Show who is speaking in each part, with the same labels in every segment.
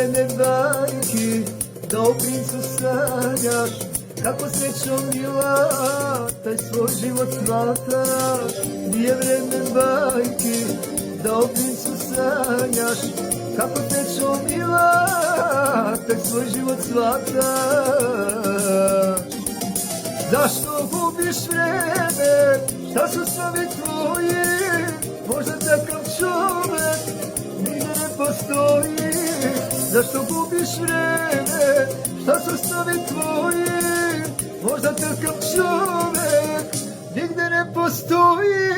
Speaker 1: vreme bajki, da o princu sanjaš, kako srećom mila, taj svoj život shvataš. Nije vreme bajki, da o princu sanjaš, kako srećom mila, taj svoj život shvataš. Zašto gubiš vreme, šta su snovi tvoji, možda takav čovek nigde ne postoji. Zašto gubiš vreme, šta su snovi tvoji, možda takav čovek nigde ne postoji.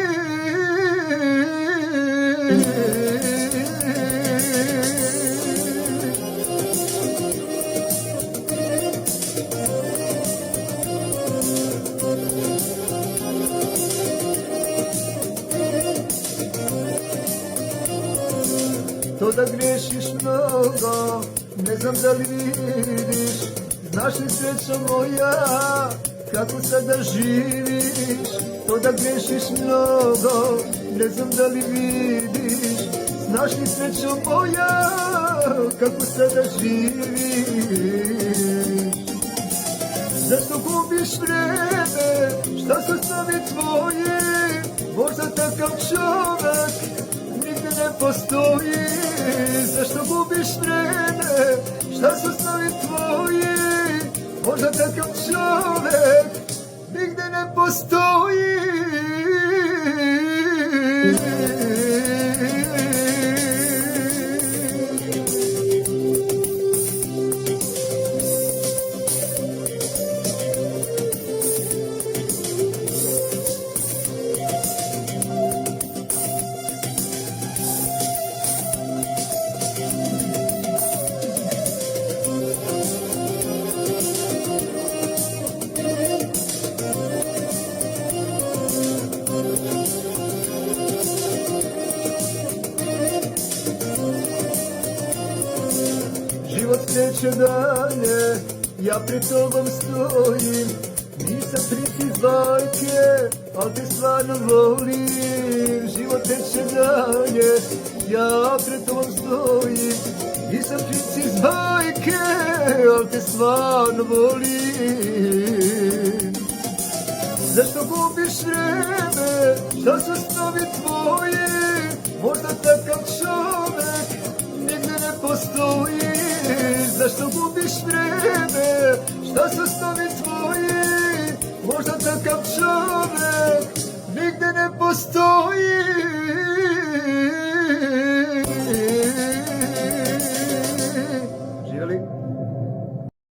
Speaker 1: To da grešiš mnogo, ne znam da li vidiš, znaš li srećo moja, kako sada živiš. To da grešiš mnogo, ne znam da li vidiš, znaš li srećo moja, kako sada živiš. Zašto gubiš vreme, šta su snovi tvoji, možda takav čovek nigde ne postoji. Zašto gubiš vreme, šta su snovi tvoji, možda takav čovek nigde ne postoji. Život kreće dalje, ja pred tobom stojim, nisam princ iz bajke, al te stvarno volim. Život kreće dalje, ja pred tobom stojim, nisam princ iz bajke, al te stvarno volim. Zašto gubiš vreme, šta su snovi tvoji, možda takav čovek nigde ne postoji. Zašto gubiš vreme, šta su snovi tvoji, možda takav čovek